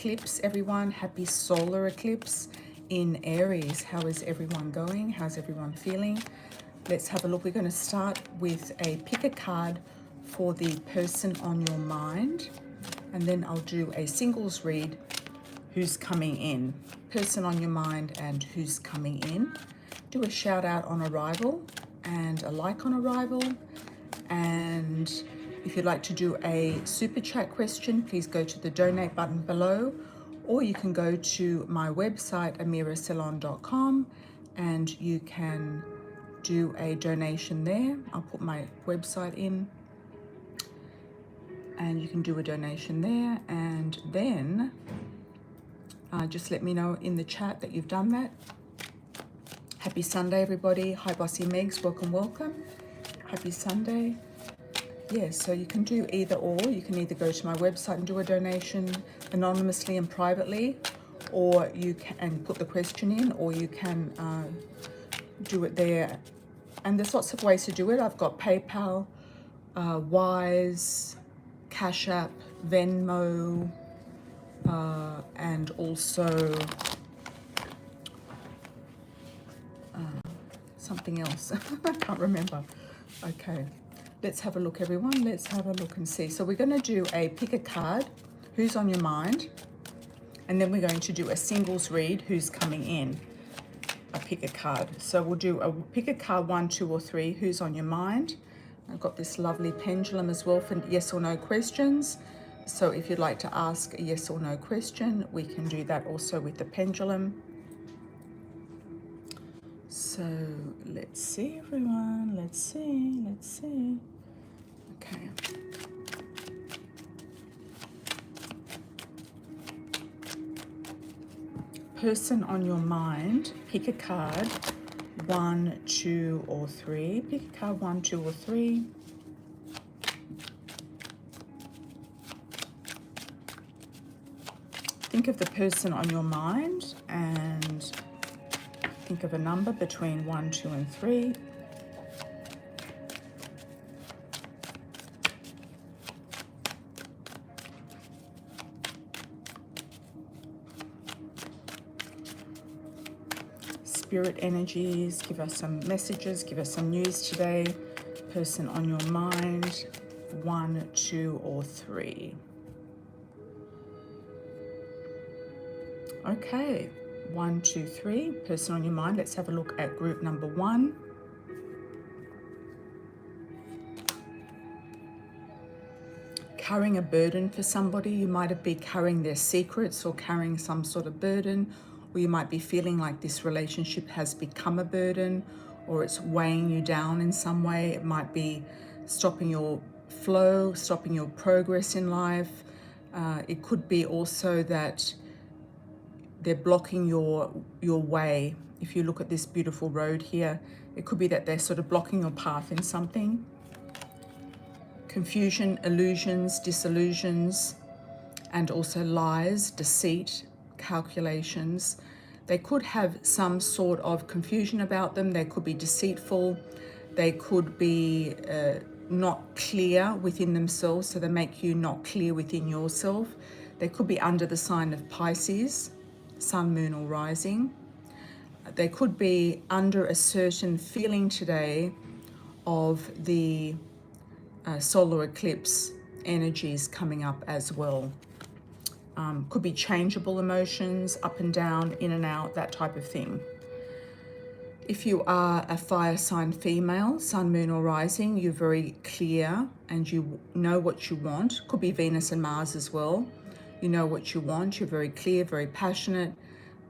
eclipse, everyone. Happy solar eclipse in Aries. How is everyone going? How's everyone feeling? Let's have a look. We're going to start with a pick a card for the person on your mind, and then I'll do a singles read, who's coming in, person on your mind and who's coming in. Do a shout out on arrival and a like on arrival. And if you'd like to do a super chat question, please go to the donate button below, or you can go to my website amiracelon.com and you can do a donation there. I'll put my website in and you can do a donation there, and then just let me know in the chat that you've done that. Happy Sunday, everybody. Hi, Bossy Megs. Welcome, welcome. Happy Sunday. Yes, so you can do either or. You can either go to my website and do a donation anonymously and privately, or you can put the question in, or you can do it there. And there's lots of ways to do it. I've got PayPal, Wise, Cash App, Venmo, and also something else. I can't remember. Okay, let's have a look, everyone. Let's have a look and see. So we're going to do a pick a card, who's on your mind, and then we're going to do a singles read, who's coming in. A pick a card. So we'll do a pick a card 1, 2, or 3, who's on your mind. I've got this lovely pendulum as well for yes or no questions. So if you'd like to ask a yes or no question, we can do that also with the pendulum. So let's see, everyone. Let's see. Okay. Person on your mind, pick a card 1, 2, or 3. Pick a card 1, 2, or 3. Think of the person on your mind and think of a number between 1, 2, and 3. Spirit energies, give us some messages, give us some news today. Person on your mind, 1, 2, or 3. Okay, 1, 2, 3, person on your mind. Let's have a look at group number 1. Carrying a burden for somebody. You might be carrying their secrets or carrying some sort of burden, or you might be feeling like this relationship has become a burden, or it's weighing you down in some way. It might be stopping your flow, stopping your progress in life. It could be also that they're blocking your way. If you look at this beautiful road here, it could be that they're sort of blocking your path in something. Confusion, illusions, disillusions, and also lies, deceit, calculations. They could have some sort of confusion about them. They could be deceitful. They could be not clear within themselves, so they make you not clear within yourself. They could be under the sign of Pisces, sun, moon, or rising. They could be under a certain feeling today of the solar eclipse energies coming up as well. Could be changeable emotions, up and down, in and out, that type of thing. If you are a fire sign female, sun, moon, or rising, you're very clear and you know what you want. Could be Venus and Mars as well. You know what you want. You're very clear, very passionate.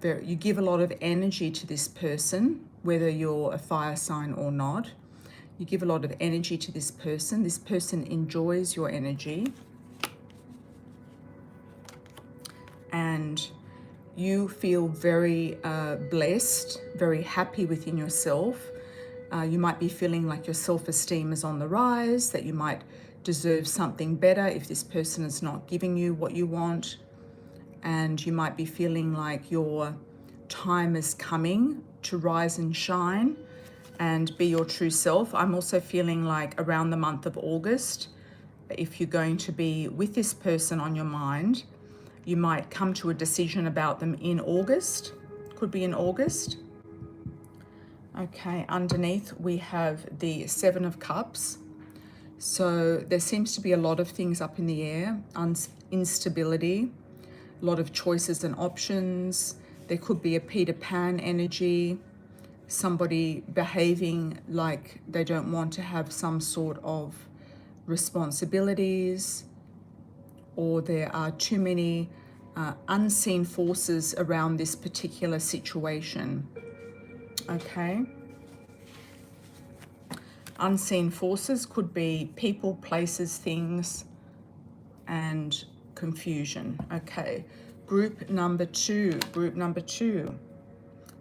You give a lot of energy to this person, whether you're a fire sign or not. You give a lot of energy to this person. This person enjoys your energy. And you feel very blessed, very happy within yourself. You might be feeling like your self-esteem is on the rise, that you might deserve something better if this person is not giving you what you want. And you might be feeling like your time is coming to rise and shine and be your true self. I'm also feeling like around the month of August, if you're going to be with this person on your mind, You might come to a decision about them in August. Could be in August. Okay, underneath we have the Seven of Cups. So there seems to be a lot of things up in the air, instability, a lot of choices and options. There could be a Peter Pan energy, somebody behaving like they don't want to have some sort of responsibilities, or there are too many unseen forces around this particular situation. Okay. Unseen forces could be people, places, things, and confusion. Okay. Group number two.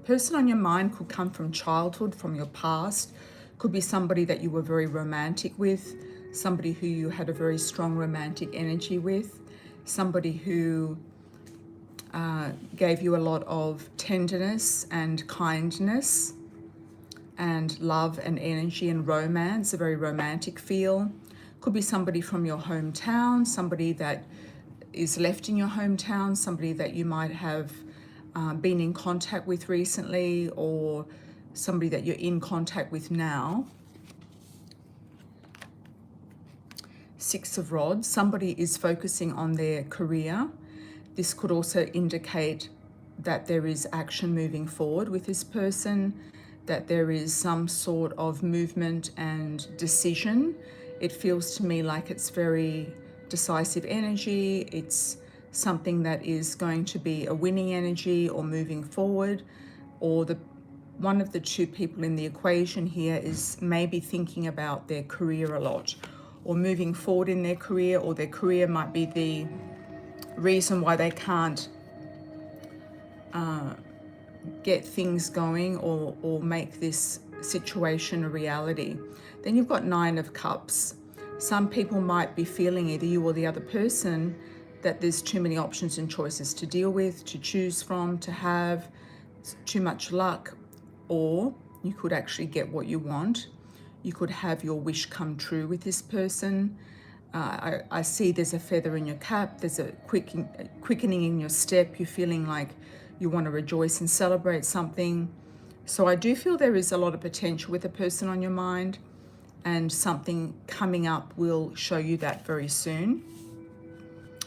Person on your mind could come from childhood, from your past. Could be somebody that you were very romantic with, somebody who you had a very strong romantic energy with, somebody who gave you a lot of tenderness and kindness and love and energy and romance, a very romantic feel. Could be somebody from your hometown, somebody that is left in your hometown, somebody that you might have been in contact with recently, or somebody that you're in contact with now. Six of Rods, somebody is focusing on their career. This could also indicate that there is action moving forward with this person, that there is some sort of movement and decision. It feels to me like it's very decisive energy. It's something that is going to be a winning energy or moving forward, or one of the two people in the equation here is maybe thinking about their career a lot, or moving forward in their career, or their career might be the reason why they can't get things going or make this situation a reality. Then you've got Nine of Cups. Some people might be feeling, either you or the other person, that there's too many options and choices to deal with, to choose from, to have, too much luck, or you could actually get what you want. You could have your wish come true with this person. I see there's a feather in your cap, there's a quickening in your step, you're feeling like you want to rejoice and celebrate something. So I do feel there is a lot of potential with a person on your mind, and something coming up will show you that very soon.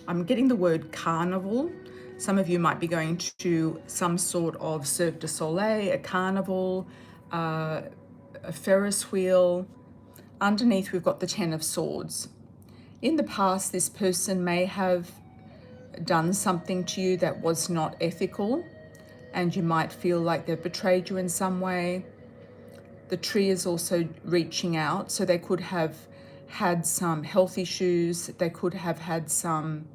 I'm getting the word carnival. Some of you might be going to some sort of Cirque du Soleil, a carnival, a Ferris wheel. Underneath we've got the Ten of Swords. In the past, this person may have done something to you that was not ethical, and you might feel like they've betrayed you in some way. The Tree is also reaching out, so they could have had some health issues, they could have had some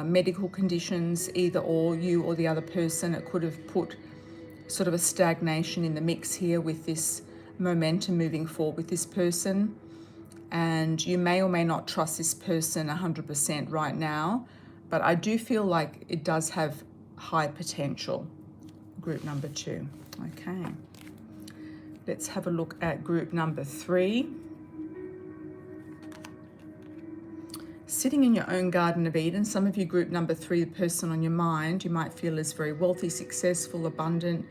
medical conditions, either or, you or the other person. It could have put sort of a stagnation in the mix here with this momentum moving forward with this person. And you may or may not trust this person 100% right now, but I do feel like it does have high potential. Group number two. Okay. Let's have a look at group number three. Sitting in your own Garden of Eden. Some of you, group number three, the person on your mind, you might feel is very wealthy, successful, abundant,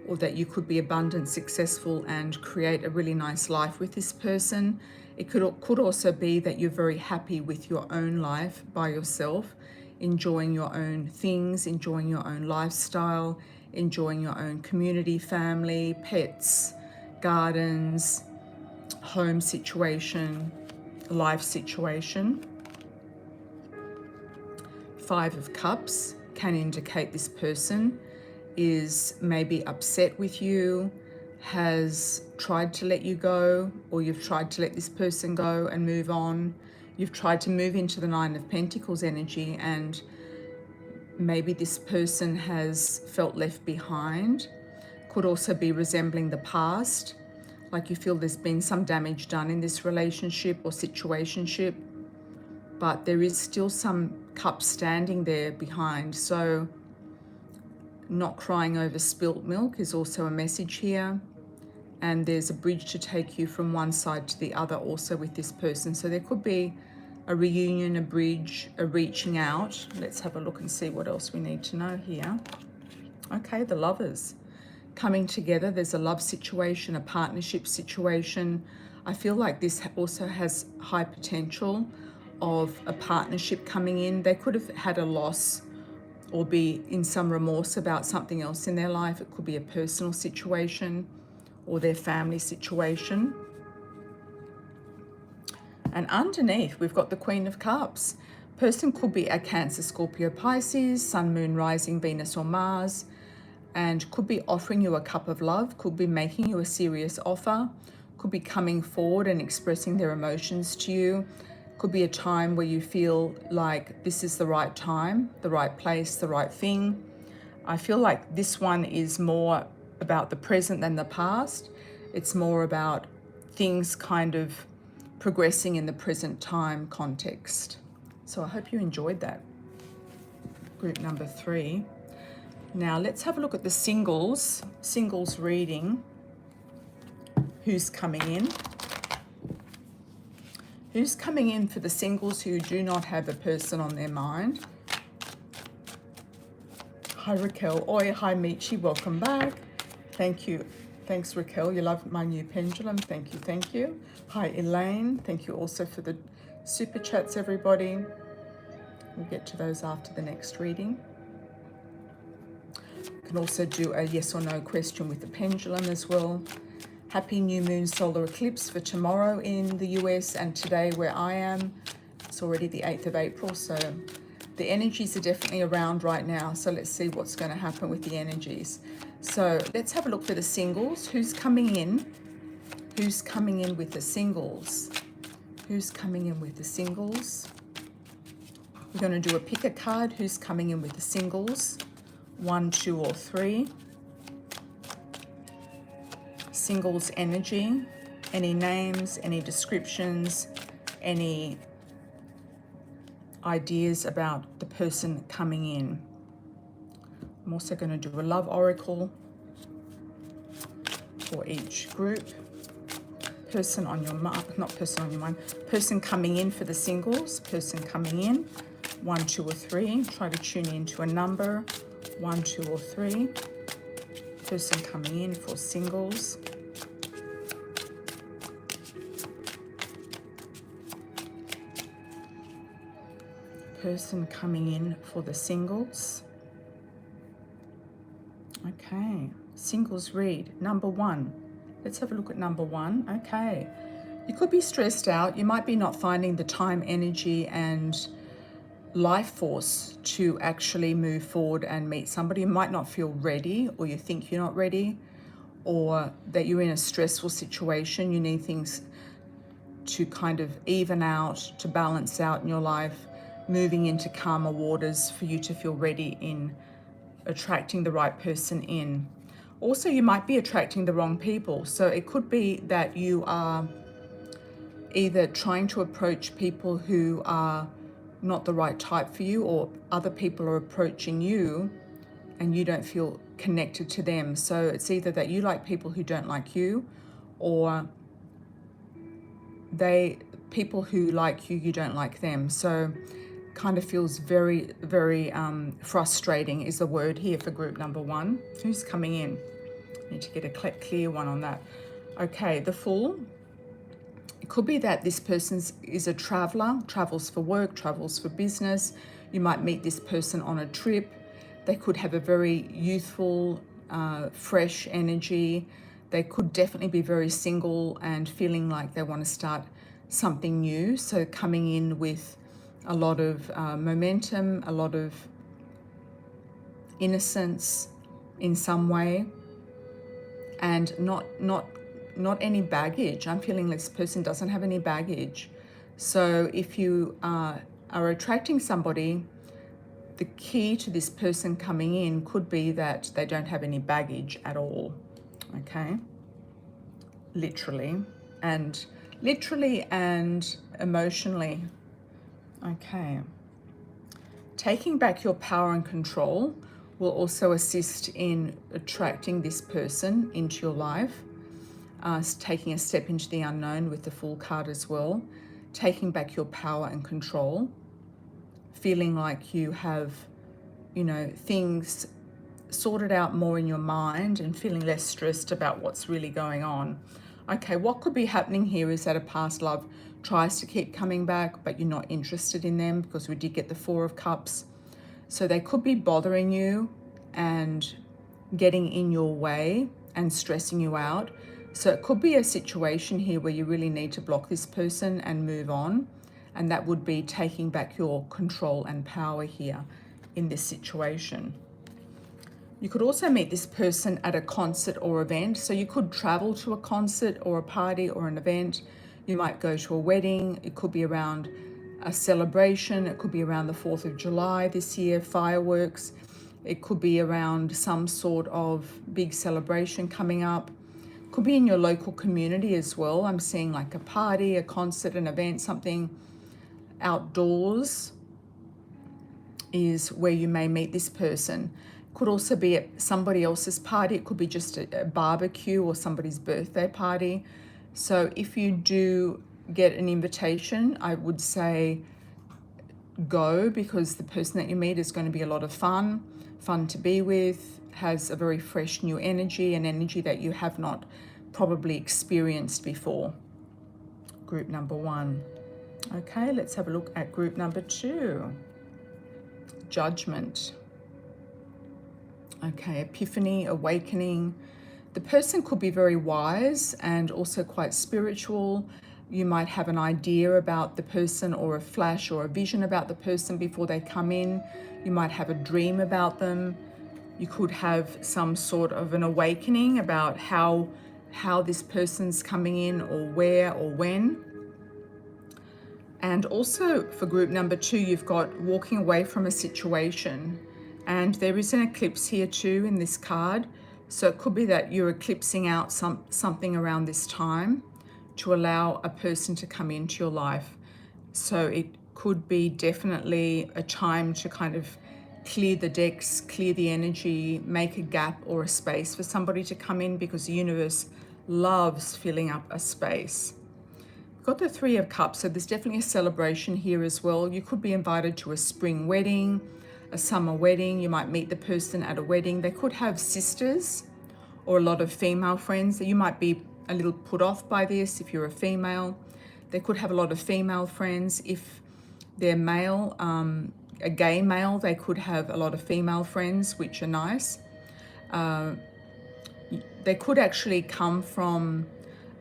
or that you could be abundant, successful, and create a really nice life with this person. It could also be that you're very happy with your own life by yourself, enjoying your own things, enjoying your own lifestyle, enjoying your own community, family, pets, gardens, home situation, life situation. Five of Cups can indicate this person is maybe upset with you, has tried to let you go, or you've tried to let this person go and move on. You've tried to move into the Nine of Pentacles energy, and maybe this person has felt left behind. Could also be resembling the past, like you feel there's been some damage done in this relationship or situationship, but there is still some cups standing there behind. So not crying over spilt milk is also a message here. And there's a bridge to take you from one side to the other also with this person. So there could be a reunion, a bridge, a reaching out. Let's have a look and see what else we need to know here. Okay, the Lovers. Coming together, there's a love situation, a partnership situation. I feel like this also has high potential of a partnership coming in. They could have had a loss or be in some remorse about something else in their life. It could be a personal situation or their family situation. And underneath, we've got the Queen of Cups. Person could be a Cancer, Scorpio, Pisces, Sun, Moon, Rising, Venus or Mars, and could be offering you a cup of love, could be making you a serious offer, could be coming forward and expressing their emotions to you. Could be a time where you feel like this is the right time, the right place, the right thing. I feel like this one is more about the present than the past. It's more about things kind of progressing in the present time context. So I hope you enjoyed that. Group number 3. Now let's have a look at the singles reading. Who's coming in? Who's coming in for the singles who do not have a person on their mind? Hi Raquel. Oi, hi Michi, welcome back. Thank you. Thanks Raquel, you love my new pendulum. Thank you, thank you. Hi Elaine, thank you also for the super chats everybody. We'll get to those after the next reading. You can also do a yes or no question with the pendulum as well. Happy new moon solar eclipse for tomorrow in the US and today where I am. It's already the 8th of April, so the energies are definitely around right now. So let's see what's going to happen with the energies. So let's have a look for the singles. Who's coming in? Who's coming in with the singles? Who's coming in with the singles? We're going to do a pick a card. Who's coming in with the singles? 1, 2 or 3. Singles energy. Any names, any descriptions, any ideas about the person coming in. I'm also going to do a love oracle for each group. Person on your mind, not person on your mind, person coming in for the singles, person coming in, 1, 2 or 3. Try to tune into a number, 1, 2 or 3. Person coming in for singles. Person coming in for the singles. Okay, singles read, number 1. Let's have a look at number 1. Okay, you could be stressed out. You might be not finding the time, energy, and life force to actually move forward and meet somebody. You might not feel ready, or you think you're not ready, or that you're in a stressful situation. You need things to kind of even out, to balance out in your life, moving into calmer waters for you to feel ready in attracting the right person in. Also, you might be attracting the wrong people. So it could be that you are either trying to approach people who are not the right type for you, or other people are approaching you and you don't feel connected to them. So it's either that you like people who don't like you, or people who like you, you don't like them. So kind of feels very, very frustrating is the word here for group number 1. Who's coming in? Need to get a clear one on that. Okay, the Fool. It could be that this person is a traveler, travels for work, travels for business. You might meet this person on a trip. They could have a very youthful, fresh energy. They could definitely be very single and feeling like they want to start something new. So coming in with a lot of momentum, a lot of innocence in some way, and not any baggage. I'm feeling this person doesn't have any baggage. So if you are attracting somebody, the key to this person coming in could be that they don't have any baggage at all. Okay, literally and emotionally. Okay, taking back your power and control will also assist in attracting this person into your life. Taking a step into the unknown with the Fool card as well. taking back your power and control, feeling like you have, things sorted out more in your mind and feeling less stressed about what's really going on. Okay, what could be happening here is that a past love tries to keep coming back, but you're not interested in them because we did get the Four of Cups. So they could be bothering you and getting in your way and stressing you out. So it could be a situation here where you really need to block this person and move on. And that would be taking back your control and power here in this situation. You could also meet this person at a concert or event. So you could travel to a concert or a party or an event. You might go to a wedding. It could be around a celebration. It could be around the 4th of July this year, fireworks. It could be around some sort of big celebration coming up. Could be in your local community as well. I'm seeing like a party, a concert, an event, something outdoors is where you may meet this person. Could also be at somebody else's party. It could be just a barbecue or somebody's birthday party. So if you do get an invitation, I would say go, because the person that you meet is going to be a lot of fun to be with, has a very fresh new energy, an energy that you have not probably experienced before. Group number 1. Okay, let's have a look at group number 2. Judgment. Okay, epiphany, awakening. The person could be very wise and also quite spiritual. You might have an idea about the person or a flash or a vision about the person before they come in. You might have a dream about them. You could have some sort of an awakening about how this person's coming in, or where or when. And also for group number 2, you've got walking away from a situation. And there is an eclipse here too in this card. So it could be that you're eclipsing out something around this time to allow a person to come into your life. So it could be definitely a time to kind of clear the decks, clear the energy, make a gap or a space for somebody to come in, because the universe loves filling up a space. We've got the 3 of Cups, so there's definitely a celebration here as well. You could be invited to a spring wedding, a summer wedding. You might meet the person at a wedding. They could have sisters or a lot of female friends. You might be a little put off by this if you're a female. They could have a lot of female friends. If they're male, a gay male, they could have a lot of female friends, which are nice. They could actually come from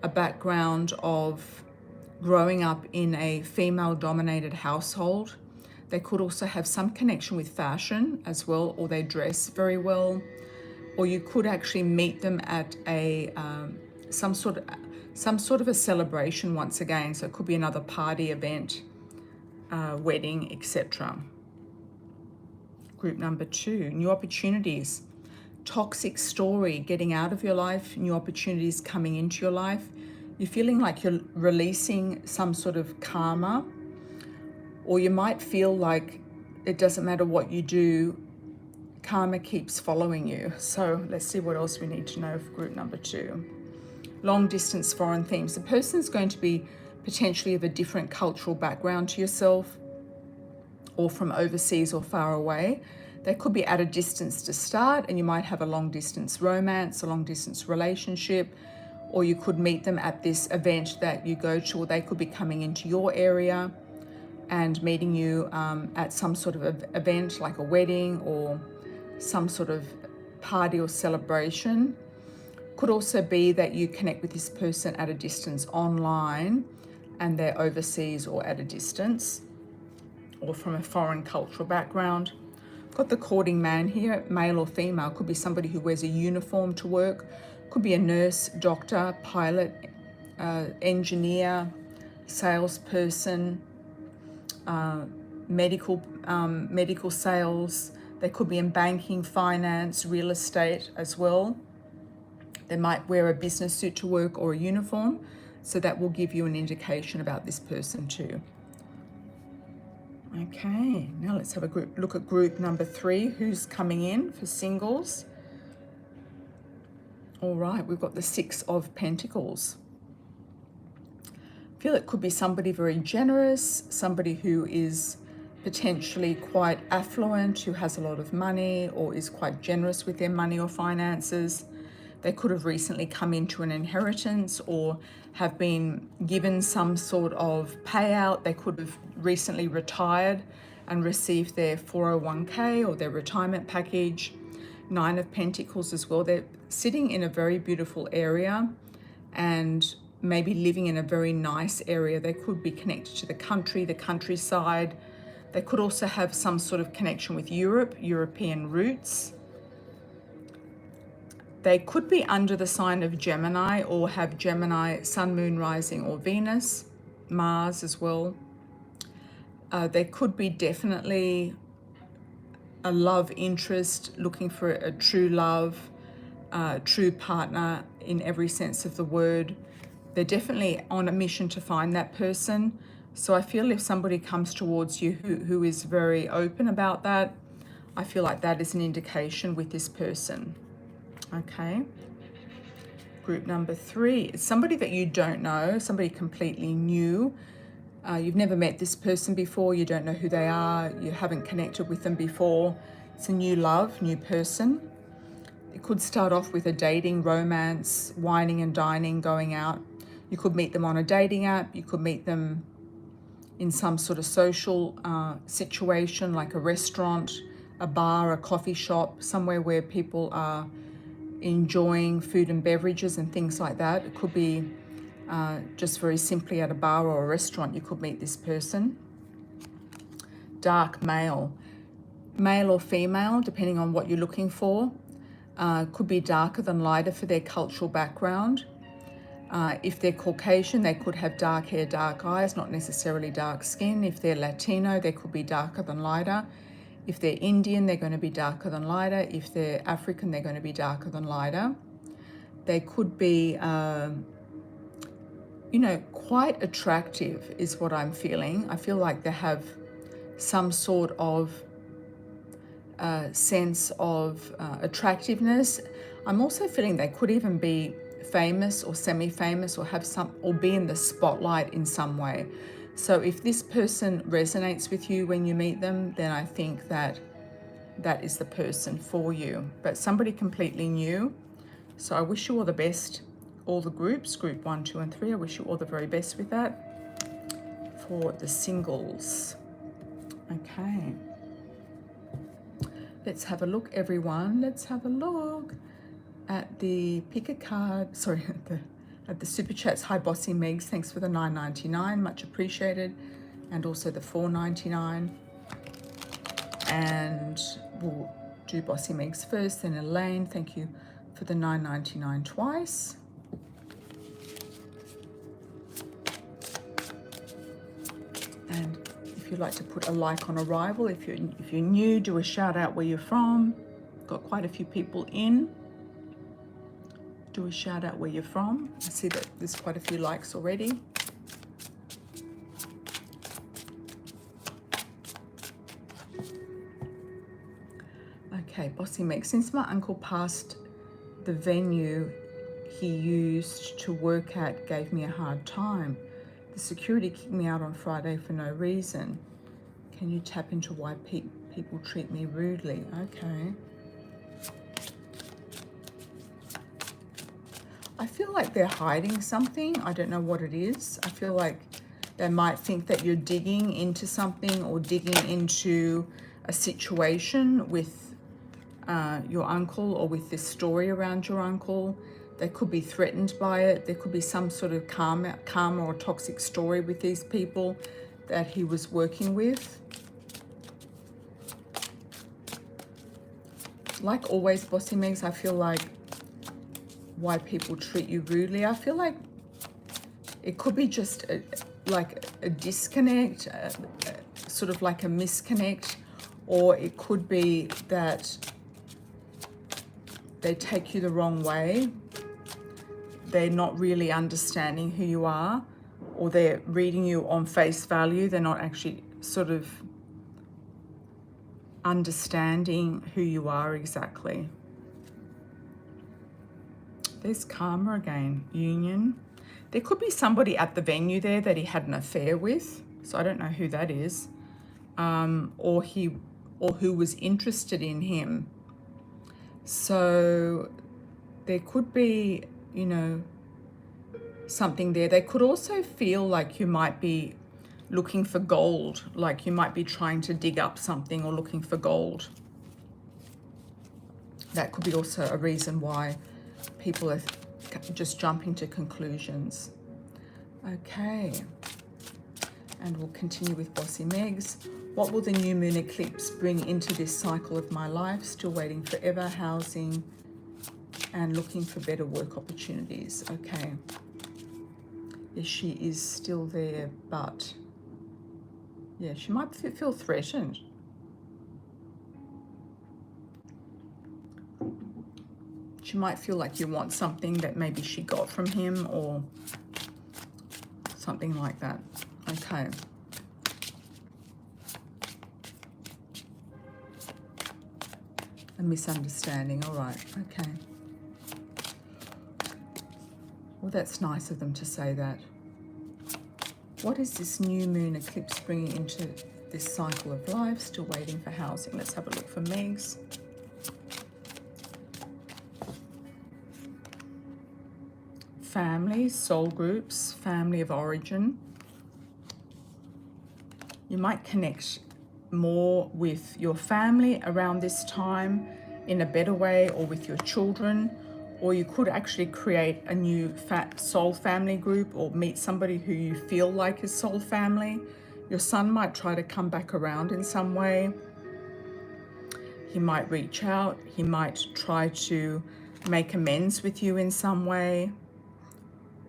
a background of growing up in a female-dominated household. They could also have some connection with fashion as well, or they dress very well. Or you could actually meet them at a some sort of a celebration once again. So it could be another party, event, wedding, etc. Group number 2, new opportunities. Toxic story getting out of your life, new opportunities coming into your life. You're feeling like you're releasing some sort of karma, or you might feel like it doesn't matter what you do, karma keeps following you. So let's see what else we need to know for group number 2. Long distance foreign themes. The person's going to be potentially of a different cultural background to yourself, or from overseas or far away. They could be at a distance to start, and you might have a long distance romance, a long distance relationship, or you could meet them at this event that you go to, or they could be coming into your area and meeting you at some sort of event like a wedding or some sort of party or celebration. Could also be that you connect with this person at a distance online and they're overseas or at a distance, or from a foreign cultural background. Got the courting man here, male or female. Could be somebody who wears a uniform to work. Could be a nurse, doctor, pilot, engineer, salesperson, medical sales. They could be in banking, finance, real estate as well. They might wear a business suit to work or a uniform. So that will give you an indication about this person too. Okay, now let's have a look at group number 3, who's coming in for singles. All right, we've got the 6 of Pentacles. feel it could be somebody very generous, somebody who is potentially quite affluent, who has a lot of money or is quite generous with their money or finances. They could have recently come into an inheritance or have been given some sort of payout. They could have recently retired and received their 401k or their retirement package. 9 of Pentacles as well. They're sitting in a very beautiful area and maybe living in a very nice area. They could be connected to the country, the countryside. They could also have some sort of connection with Europe, European roots. They could be under the sign of Gemini or have Gemini, Sun, Moon, Rising, or Venus, Mars as well. They could be definitely a love interest, looking for a true love, true partner in every sense of the word. They're definitely on a mission to find that person. So I feel if somebody comes towards you who is very open about that, I feel like that is an indication with this person. Okay. Group number 3 is somebody that you don't know, somebody completely new. You've never met this person before, you don't know who they are, you haven't connected with them before. It's a new love, new person. It could start off with a dating, romance, wining and dining, going out. You could meet them on a dating app, you could meet them in some sort of social situation like a restaurant, a bar, a coffee shop, somewhere where people are enjoying food and beverages and things like that. It could be just very simply at a bar or a restaurant, you could meet this person. Dark male, male or female, depending on what you're looking for. Could be darker than lighter for their cultural background. If they're Caucasian, they could have dark hair, dark eyes, not necessarily dark skin. If they're Latino, they could be darker than lighter. If they're Indian, they're going to be darker than lighter. If they're African, they're going to be darker than lighter. They could be, quite attractive is what I'm feeling. I feel like they have some sort of sense of attractiveness. I'm also feeling they could even be famous or semi-famous or have some, or be in the spotlight in some way. So if this person resonates with you when you meet them, then I think that that is the person for you. But somebody completely new. So I wish you all the best, all the groups, group 1, 2, and 3. I wish you all the very best with that. For the singles. Okay. Let's have a look, everyone. Let's have a look at the pick a card. Sorry, at the super chats. Hi, Bossy Megs. Thanks for the $9.99. Much appreciated. And also the $4.99. And we'll do Bossy Megs first. Then Elaine, thank you for the $9.99 twice. And if you'd like to put a like on arrival, if you're new, do a shout out where you're from. Got quite a few people in. Do a shout out where you're from. I see that there's quite a few likes already. Okay, Bossy Meg. Since my uncle passed, the venue he used to work at gave me a hard time. The security kicked me out on Friday for no reason. Can you tap into why people treat me rudely? Okay. I feel like they're hiding something. I don't know what it is. I feel like they might think that you're digging into something or digging into a situation with your uncle or with this story around your uncle. They could be threatened by it. There could be some sort of karma or toxic story with these people that he was working with. Like always, Bossy Megs, I feel like why people treat you rudely. I feel like it could be just like a disconnect, sort of like a misconnect, or it could be that they take you the wrong way. They're not really understanding who you are, or they're reading you on face value. They're not actually sort of understanding who you are exactly. There's karma again, union. There could be somebody at the venue there that he had an affair with. So I don't know who that is. Or who was interested in him. So there could be, you know, something there. They could also feel like you might be looking for gold, like you might be trying to dig up something or looking for gold. That could be also a reason why people are just jumping to conclusions. Okay, and we'll continue with Bossy Megs. What will the new moon eclipse bring into this cycle of my life? Still waiting forever, housing, and looking for better work opportunities. Okay. Yes, she is still there, but yeah, she might feel threatened. She might feel like you want something that maybe she got from him or something like that. Okay. A misunderstanding. All right. Okay. Well, that's nice of them to say that. What is this new moon eclipse bringing into this cycle of life? Still waiting for housing. Let's have a look for Megs. Family, soul groups, family of origin. You might connect more with your family around this time in a better way, or with your children, or you could actually create a new soul family group or meet somebody who you feel like is soul family. Your son might try to come back around in some way. He might reach out. He might try to make amends with you in some way,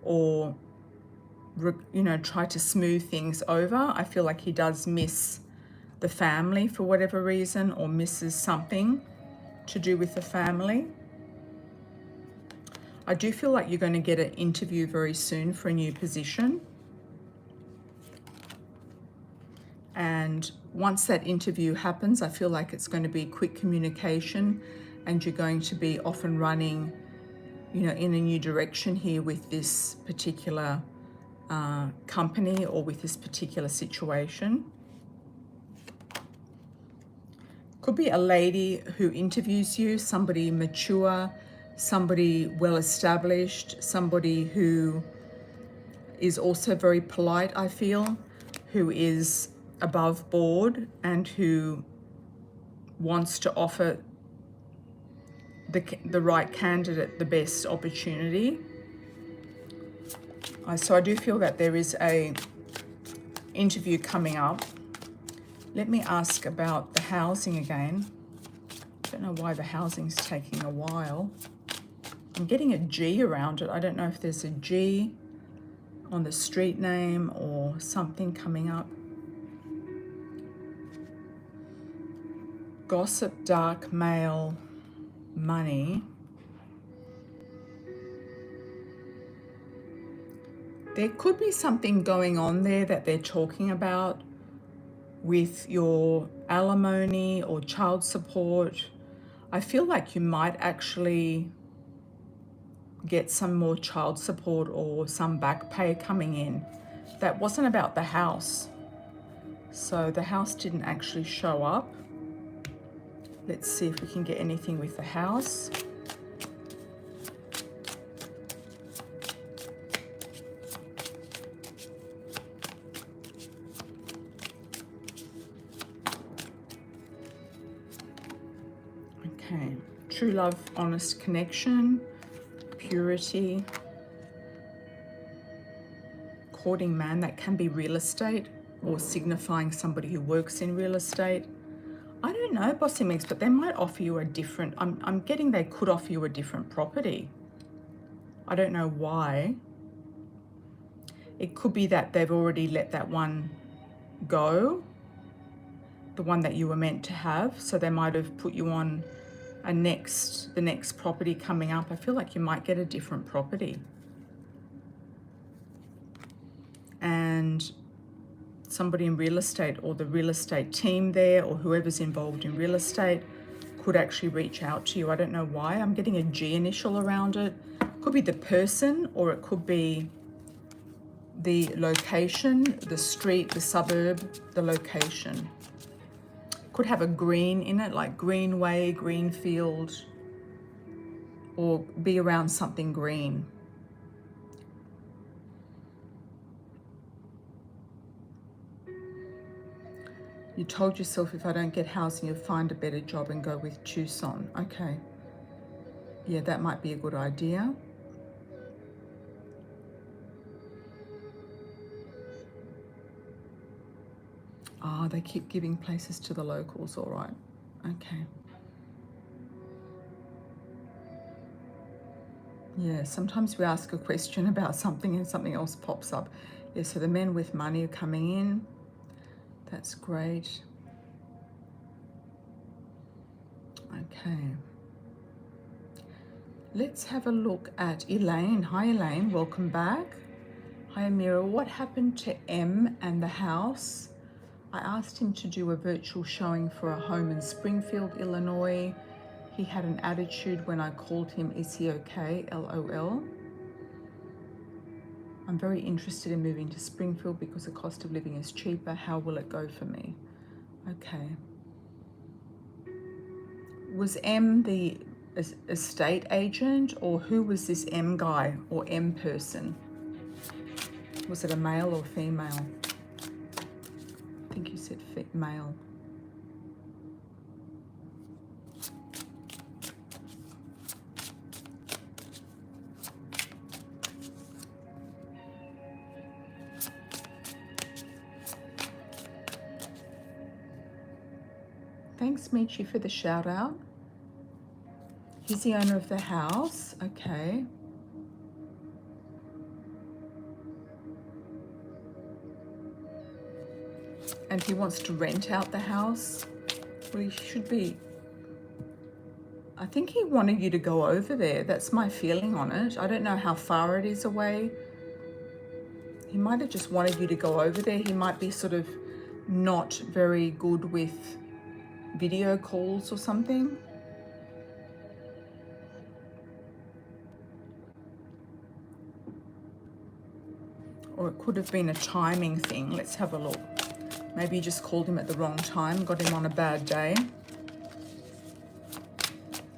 or you know, try to smooth things over. I feel like he does miss the family for whatever reason, or misses something to do with the family. I do feel like you're going to get an interview very soon for a new position. And once that interview happens, I feel like it's going to be quick communication, and you're going to be off and running, you know, in a new direction here with this particular company or with this particular situation. Could be a lady who interviews you, somebody mature, somebody well established, somebody who is also very polite, I feel, who is above board and who wants to offer the right candidate the best opportunity. So I do feel that there is a interview coming up. Let me ask about the housing again. I don't know why the housing's taking a while. I'm getting a G around it. I don't know if there's a G on the street name or something coming up. Gossip, dark mail, money. There could be something going on there that they're talking about with your alimony or child support. I feel like you might actually get some more child support or some back pay coming in. That wasn't about the house. So the house didn't actually show up. Let's see if we can get anything with the house. Okay, true love, honest connection, purity, courting man. That can be real estate or signifying somebody who works in real estate. I don't know, Bossy Megs, but they might offer you a different, I'm getting they could offer you a different property. I don't know why. It could be that they've already let that one go, the one that you were meant to have. So they might have put you on the next property coming up. I feel like you might get a different property. And somebody in real estate or the real estate team there or whoever's involved in real estate could actually reach out to you. I don't know why. I'm getting a G initial around it. Could be the person, or it could be the location, the street, the suburb, the location. Could have a green in it, like greenway, green field, or be around something green. You told yourself, if I don't get housing, you'll find a better job and go with Tucson. Okay. Yeah, that might be a good idea. Ah, they keep giving places to the locals, all right. Okay. Yeah, sometimes we ask a question about something and something else pops up. Yeah, so the men with money are coming in. That's great. Okay. Let's have a look at Elaine. Hi, Elaine. Welcome back. Hi, Amira. What happened to M and the house? I asked him to do a virtual showing for a home in Springfield, Illinois. He had an attitude when I called him. Is he okay? LOL. I'm very interested in moving to Springfield because the cost of living is cheaper. How will it go for me? Okay. Was M the estate agent, or who was this M guy or M person? Was it a male or female? I think you said male. Thanks, Michi, for the shout out. He's the owner of the house. Okay. And he wants to rent out the house. Well, he should be. I think he wanted you to go over there. That's my feeling on it. I don't know how far it is away. He might have just wanted you to go over there. He might be sort of not very good with video calls or something. Or it could have been a timing thing. Let's have a look. Maybe you just called him at the wrong time, got him on a bad day.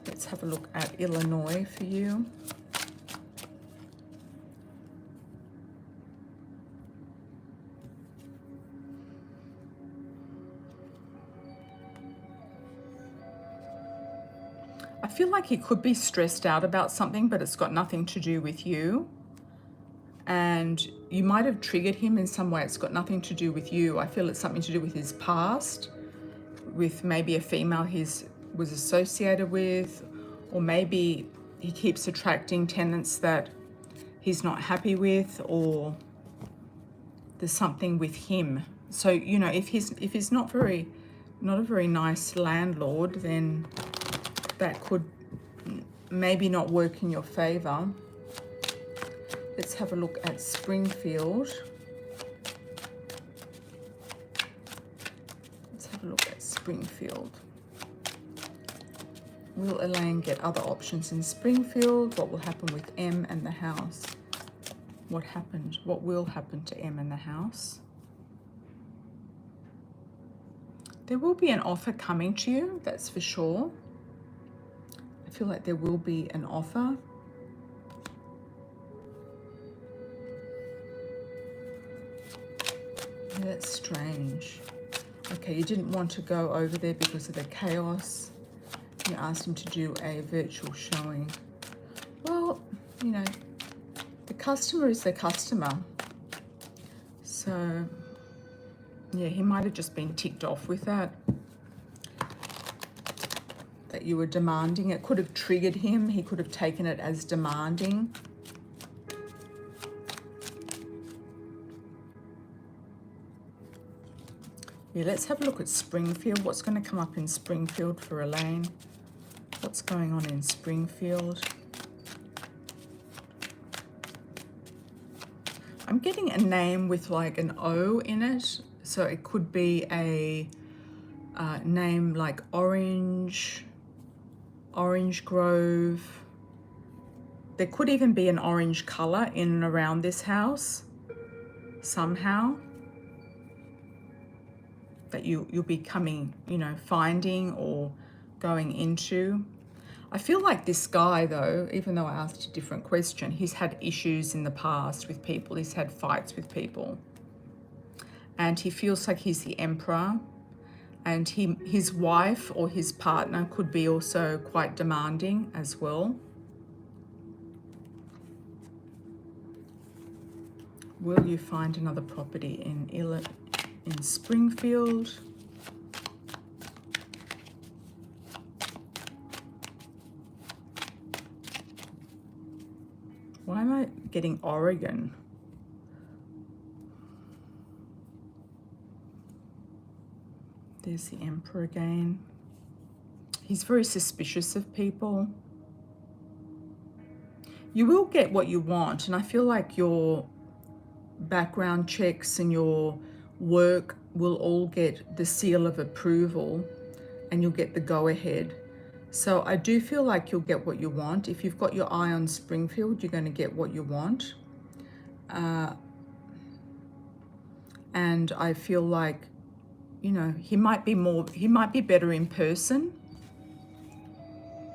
Let's have a look at Illinois for you. I feel like he could be stressed out about something, but it's got nothing to do with you. And you might have triggered him in some way. It's got nothing to do with you. I feel it's something to do with his past, with maybe a female he was associated with, or maybe he keeps attracting tenants that he's not happy with, or there's something with him. So, you know, if he's not a very nice landlord, then that could maybe not work in your favor. Let's have a look at Springfield. Let's have a look at Springfield. Will Elaine get other options in Springfield? What will happen with M and the house? What happened? What will happen to M and the house? There will be an offer coming to you, that's for sure. I feel like there will be an offer. That's strange. Okay, you didn't want to go over there because of the chaos. You asked him to do a virtual showing. Well, you know, the customer is the customer. So, yeah, he might have just been ticked off with that you were demanding. It could have triggered him. He could have taken it as demanding. Yeah, let's have a look at Springfield. What's going to come up in Springfield for Elaine? What's going on in Springfield? I'm getting a name with like an O in it. So it could be a name like Orange Grove. There could even be an orange color in and around this house. somehow, that you'll be coming, you know, finding or going into. I feel like this guy, though, even though I asked a different question, he's had issues in the past with people. He's had fights with people. And he feels like he's the emperor. And his wife or his partner could be also quite demanding as well. Will you find another property in Springfield? Why am I getting Oregon? There's the Emperor again. He's very suspicious of people. You will get what you want, and I feel like your background checks and your work will all get the seal of approval, and you'll get the go-ahead. So I do feel like you'll get what you want. If you've got your eye on Springfield, you're going to get what you want. And I feel like, you know, he might be better in person.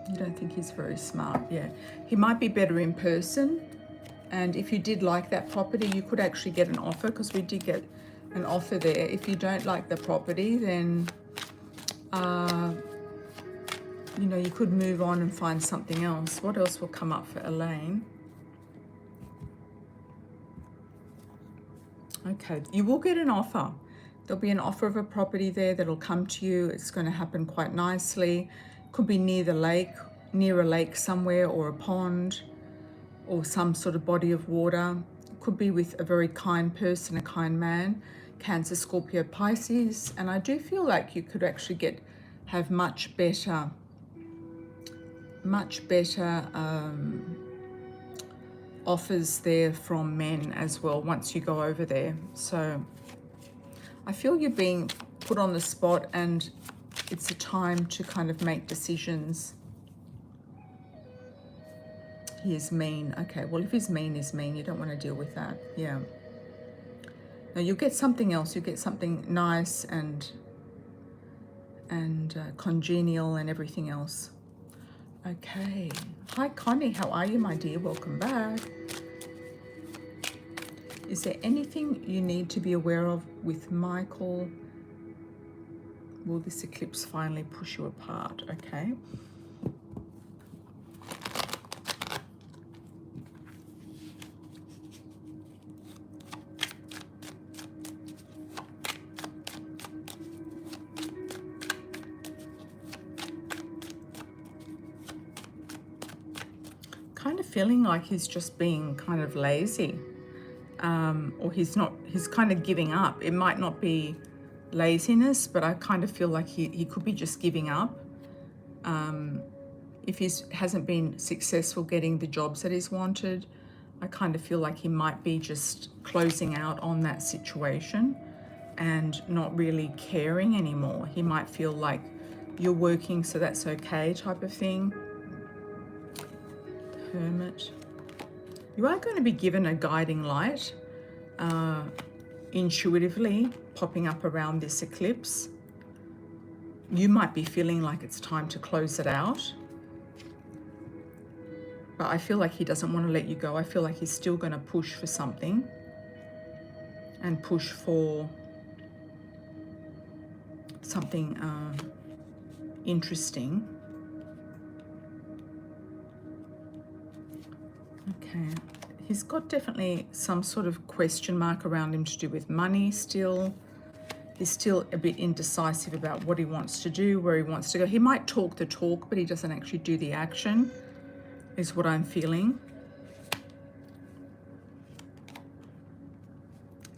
I don't think he's very smart. Yeah, he might be better in person. And if you did like that property, you could actually get an offer, because we did get an offer there. If you don't like the property, then you know, you could move on and find something else. What else will come up for Elaine? Okay, you will get an offer. There'll be an offer of a property there that'll come to you. It's going to happen quite nicely. Could be near the lake, near a lake somewhere, or a pond, or some sort of body of water. Could be with a very kind person, a kind man, Cancer, Scorpio, Pisces. And I do feel like you could actually have much better offers there from men as well once you go over there. So I feel you're being put on the spot, and it's a time to kind of make decisions. He is mean. Okay, well, if he's mean, you don't want to deal with that. Yeah. Now you'll get something else. You'll get something nice and congenial and everything else. Okay. Hi, Connie. How are you, my dear? Welcome back. Is there anything you need to be aware of with Michael? Will this eclipse finally push you apart? Okay. Kind of feeling like he's just being kind of lazy, or he's kind of giving up. It might not be laziness, but I kind of feel like he could be just giving up. If he hasn't been successful getting the jobs that he's wanted, I kind of feel like he might be just closing out on that situation and not really caring anymore. He might feel like you're working, so that's okay type of thing. Hermit. You are going to be given a guiding light, intuitively popping up around this eclipse. You might be feeling like it's time to close it out, but I feel like he doesn't want to let you go. I feel like he's still going to push for something and push for something interesting. Okay, he's got definitely some sort of question mark around him to do with money still. He's still a bit indecisive about what he wants to do, where he wants to go. He might talk the talk, but he doesn't actually do the action, is what I'm feeling.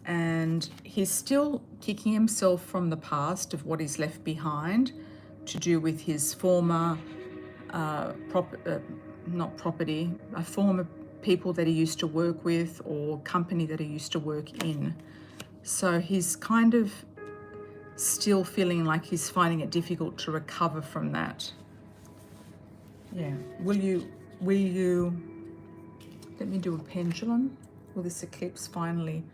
And he's still kicking himself from the past of what he's left behind to do with his former former people that he used to work with, or company that he used to work in. So he's kind of still feeling like he's finding it difficult to recover from that. Yeah. Will you, let me do a pendulum. Will this eclipse finally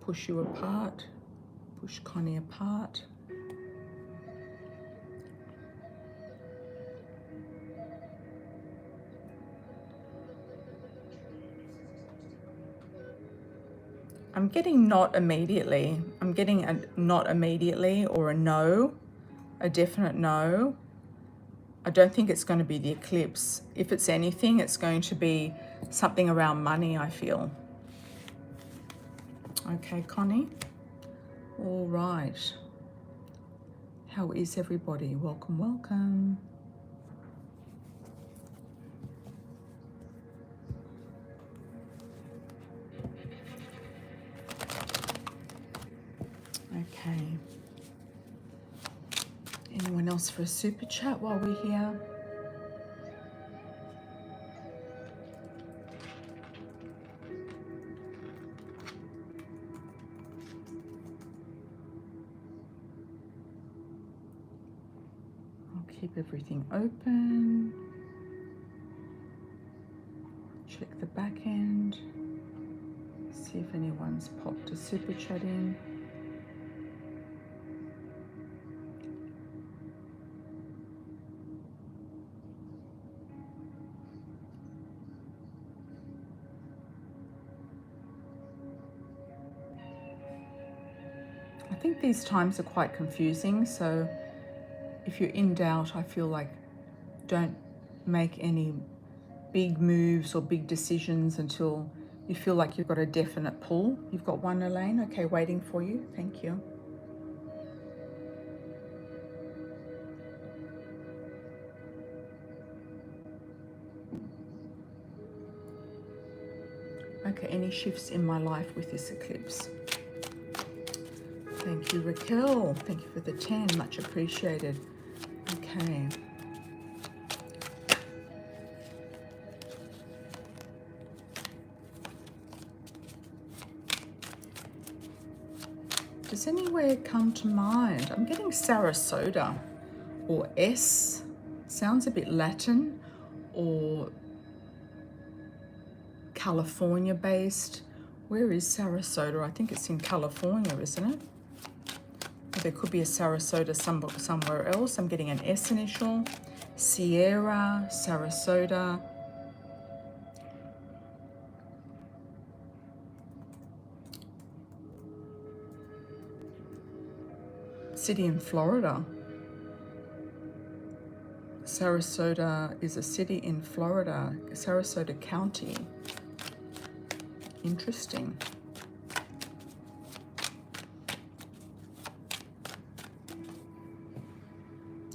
push you apart, push Connie apart. I'm getting not immediately. I'm getting a not immediately or a no, a definite no. I don't think it's going to be the eclipse. If it's anything, it's going to be something around money, I feel. Okay, Connie. All right. How is everybody? Welcome, welcome. Okay. Anyone else for a super chat while we're here? I'll keep everything open. Check the back end. See if anyone's popped a super chat in. I think these times are quite confusing, so if you're in doubt, I feel like don't make any big moves or big decisions until you feel like you've got a definite pull. You've got one, Elaine. Okay, waiting for you. Thank you. Okay, any shifts in my life with this eclipse? Thank you, Raquel. Thank you for the 10, much appreciated. Okay. Does anywhere come to mind? I'm getting Sarasota or S. Sounds a bit Latin, or California based. Where is Sarasota? I think it's in California, isn't it? There could be a Sarasota somewhere else. I'm getting an S initial. Sierra, Sarasota. City in Florida. Sarasota is a city in Florida, Sarasota County. Interesting.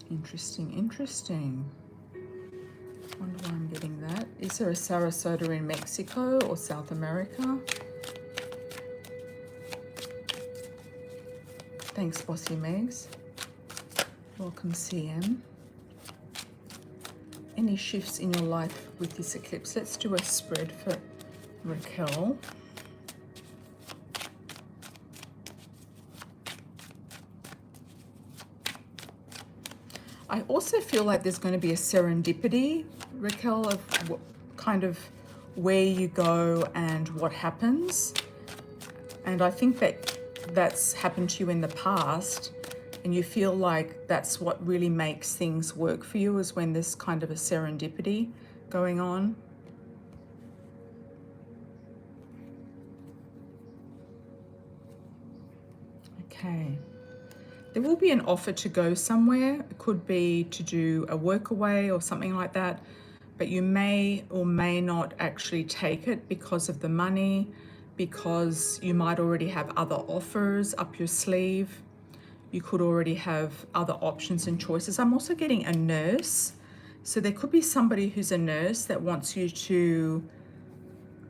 Interesting, interesting. Wonder why I'm getting that. Is there a Sarasota in Mexico or South America? Thanks, Bossy Megs. Welcome, CM. Any shifts in your life with this eclipse? Let's do a spread for Raquel. I also feel like there's going to be a serendipity, Raquel, of kind of where you go and what happens. And I think that that's happened to you in the past, and you feel like that's what really makes things work for you, is when there's kind of a serendipity going on. Okay. There will be an offer to go somewhere. It could be to do a work away or something like that, but you may or may not actually take it because of the money, because you might already have other offers up your sleeve. You could already have other options and choices. I'm also getting a nurse. So there could be somebody who's a nurse that wants you to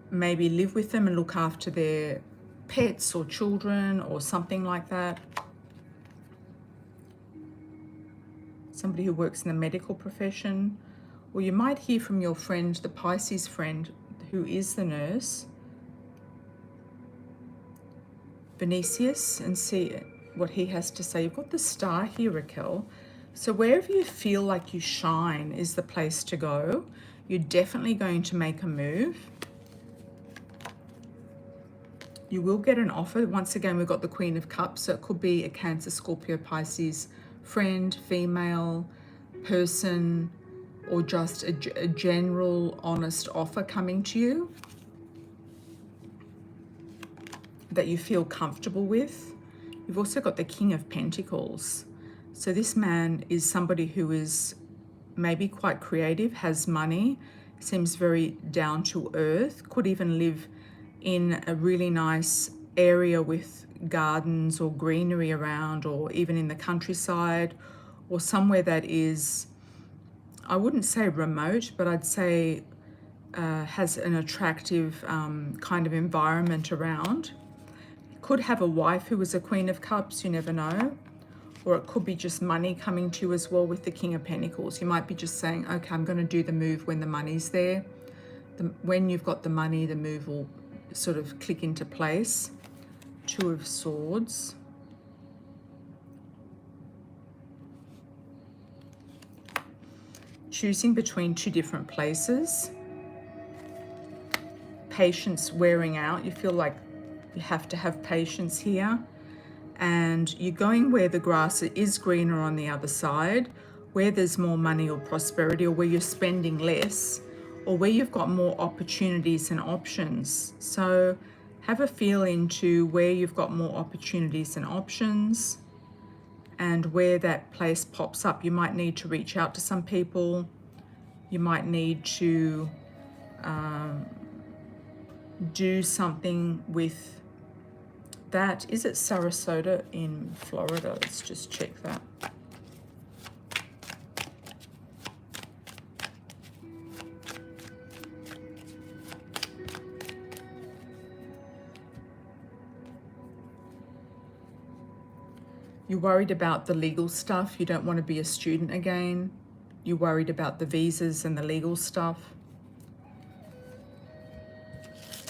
maybe live with them and look after their pets or children or something like that. Somebody who works in the medical profession. Or you might hear from your friend, the Pisces friend, who is the nurse, Vinicius, and see what he has to say. You've got the star here, Raquel. So wherever you feel like you shine is the place to go. You're definitely going to make a move. You will get an offer. Once again, we've got the Queen of Cups, so it could be a Cancer, Scorpio, Pisces friend, female person, or just a general honest offer coming to you that you feel comfortable with. You've also got the King of Pentacles. So this man is somebody who is maybe quite creative, has money, seems very down to earth, could even live in a really nice area with gardens or greenery around, or even in the countryside, or somewhere that is, I wouldn't say remote, but I'd say has an attractive kind of environment around. Could have a wife who is a Queen of Cups, you never know. Or it could be just money coming to you as well with the King of Pentacles. You might be just saying, okay, I'm going to do the move when the money's there. When you've got the money, the move will sort of click into place. Two of Swords. Choosing between two different places. Patience wearing out. You feel like you have to have patience here. And you're going where the grass is greener on the other side, where there's more money or prosperity, or where you're spending less, or where you've got more opportunities and options. So have a feel into where you've got more opportunities and options, and where that place pops up. You might need to reach out to some people. You might need to do something with that. Is it Sarasota in Florida? Let's just check that. You're worried about the legal stuff. You don't want to be a student again. You're worried about the visas and the legal stuff.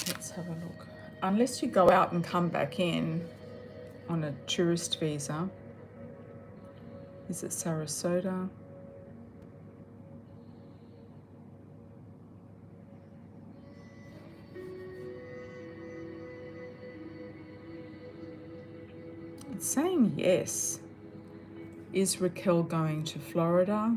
Let's have a look. Unless you go out and come back in on a tourist visa. Is it Sarasota? It's saying yes. Is Raquel going to Florida?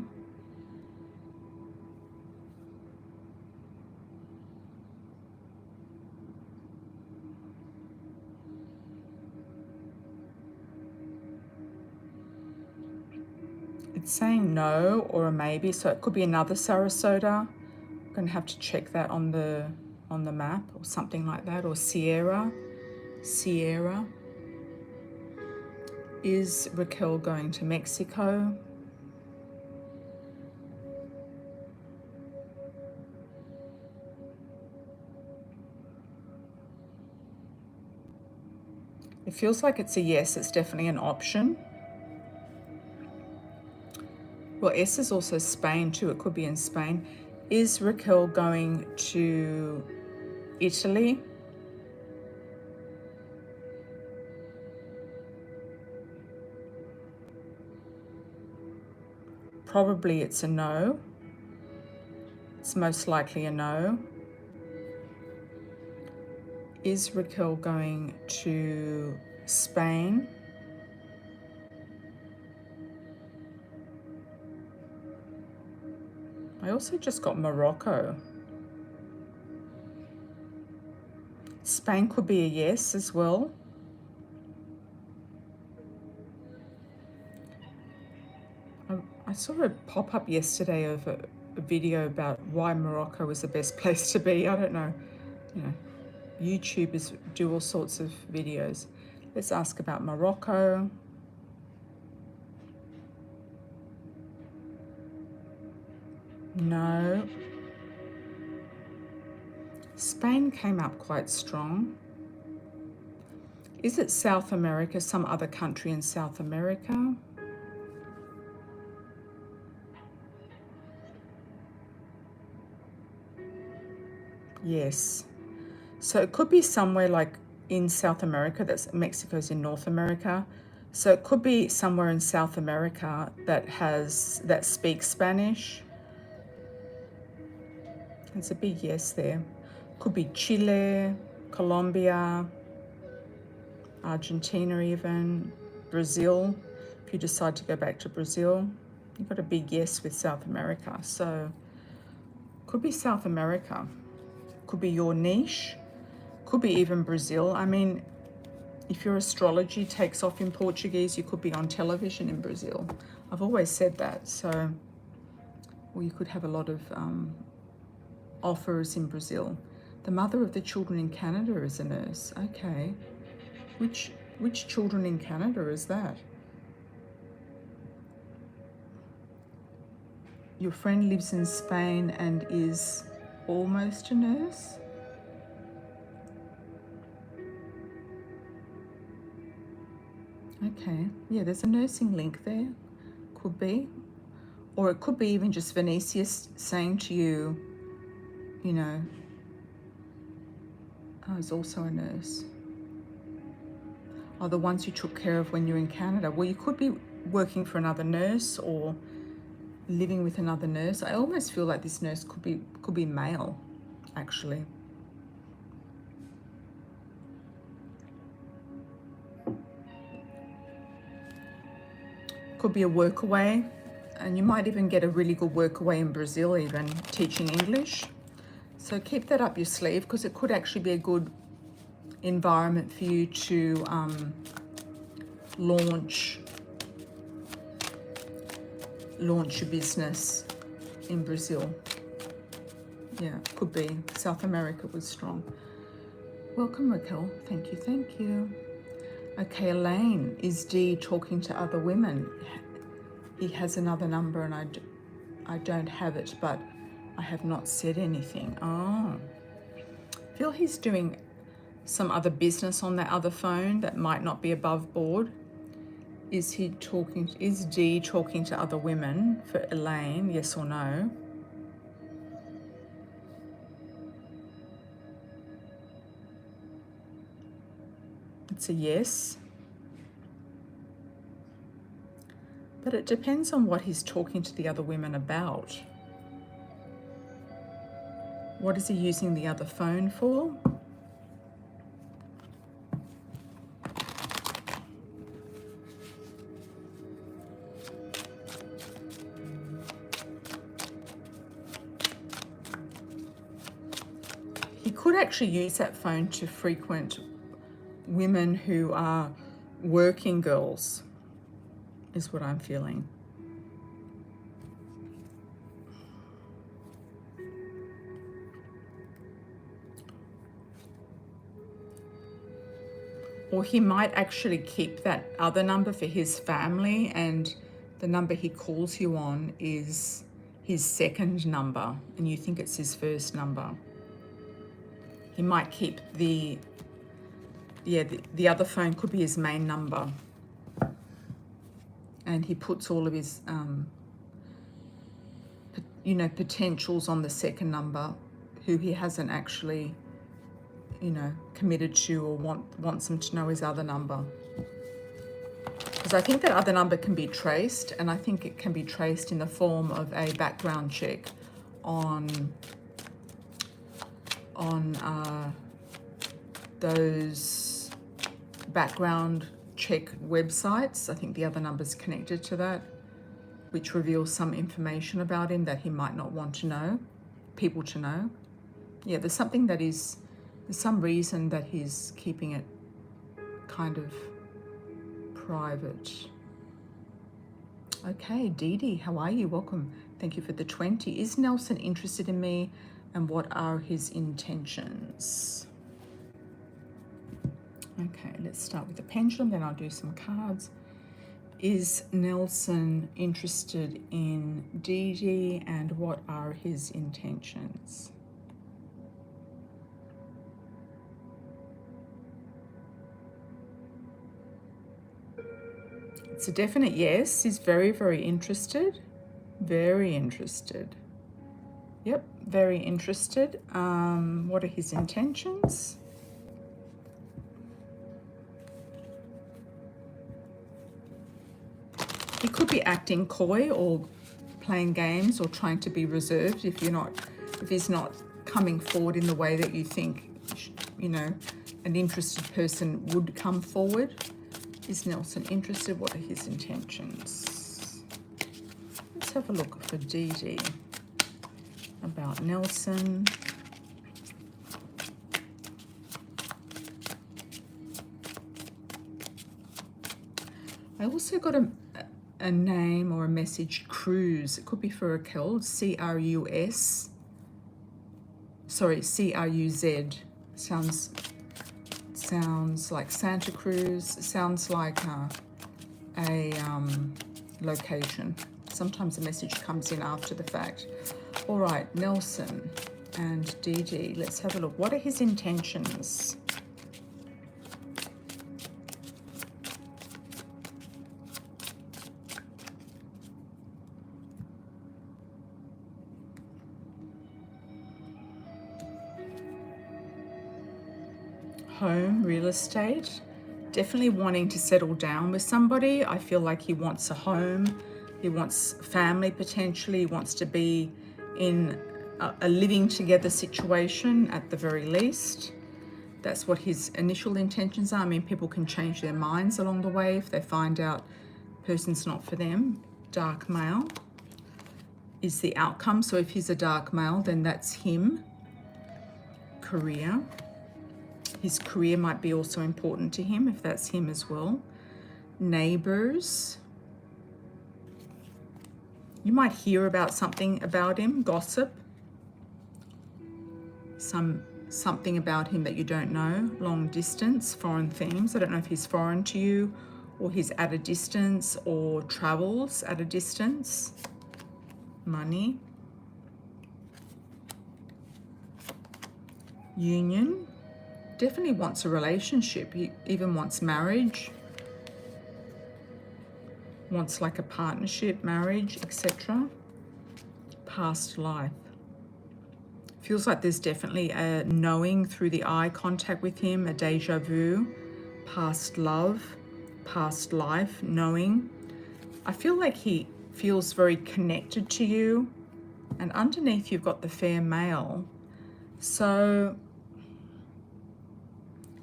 It's saying no or a maybe, so it could be another Sarasota. I'm going to have to check that on the map or something like that, or Sierra. Is Raquel going to Mexico? It feels like it's a yes. It's definitely an option. Well, S is also Spain too. It could be in Spain. Is Raquel going to Italy? Probably it's a no. It's most likely a no. Is Raquel going to Spain? I also just got Morocco. Spain could be a yes as well. I saw a pop-up yesterday of a video about why Morocco is the best place to be. I don't know. You know, YouTubers do all sorts of videos. Let's ask about Morocco. No. Spain came up quite strong. Is it South America, some other country in South America? Yes. So it could be somewhere like in South America. That's Mexico's in North America. So it could be somewhere in South America that speaks Spanish. There's a big yes there. Could be Chile, Colombia. Argentina even, Brazil. If you decide to go back to Brazil, you've got a big yes with South America. So could be South America, could be your niche, could be even Brazil. I mean, if your astrology takes off in Portuguese, you could be on television in Brazil. I've always said that. So, or you could have a lot of offers in Brazil. The mother of the children in Canada is a nurse. Okay. Which children in Canada is that? Your friend lives in Spain and is almost a nurse? Okay, yeah, there's a nursing link there. Could be. Or it could be even just Venetius saying to you, you know, I was also a nurse. Or the ones you took care of when you're in Canada. Well, you could be working for another nurse or living with another nurse. I almost feel like this nurse could be male, actually. Could be a workaway, and you might even get a really good workaway in Brazil, even teaching English. So keep that up your sleeve, because it could actually be a good environment for you to launch your business in Brazil. Yeah, could be. South America was strong. Welcome, Raquel. Thank you, thank you. Okay, Elaine, is D talking to other women? He has another number and I don't have it, but I have not said anything. Oh, I feel he's doing some other business on that other phone that might not be above board. Is D talking to other women for Elaine, yes or no? It's a yes. But it depends on what he's talking to the other women about. What is he using the other phone for? He could actually use that phone to frequent women who are working girls, is what I'm feeling. Or he might actually keep that other number for his family, and the number he calls you on is his second number, and you think it's his first number. He might keep the other phone could be his main number. And he puts all of his, potentials on the second number, who he hasn't actually, committed to, or wants them to know his other number. Because I think that other number can be traced, and I think it can be traced in the form of a background check on those background check websites. I think the other number's connected to that, which reveals some information about him that he might not want people to know. Yeah, there's some reason that he's keeping it kind of private. Okay, Dee Dee, how are you? Welcome. Thank you for the 20. Is Nelson interested in me, and what are his intentions? Okay, let's start with the pendulum, then I'll do some cards. Is Nelson interested in Dee Dee, and what are his intentions? It's a definite yes. He's very, very interested. Very interested. Yep, very interested. What are his intentions? He could be acting coy or playing games or trying to be reserved if he's not coming forward in the way that you think, an interested person would come forward. Is Nelson interested? What are his intentions? Let's have a look for Dee Dee about Nelson. I also got a name or a message, Cruz. It could be for Raquel, C-R-U-S. Sorry, C-R-U-Z. Sounds like Santa Cruz. Sounds like a location. Sometimes a message comes in after the fact. All right, Nelson and Dee Dee. Let's have a look. What are his intentions? Home, real estate, definitely wanting to settle down with somebody. I feel like he wants a home, he wants family potentially, he wants to be in a living together situation at the very least. That's what his initial intentions are. I mean, people can change their minds along the way if they find out person's not for them. Dark male is the outcome. So if he's a dark male, then that's him. Career. His career might be also important to him if that's him as well. Neighbors. You might hear about something about him, gossip. Something about him that you don't know. Long distance, foreign themes. I don't know if he's foreign to you or he's at a distance or travels at a distance. Money. Union. Definitely wants a relationship. He even wants marriage. Wants like a partnership, marriage, etc. Past life. Feels like there's definitely a knowing through the eye contact with him, a deja vu, past love, past life, knowing. I feel like he feels very connected to you. And underneath you've got the fair male. So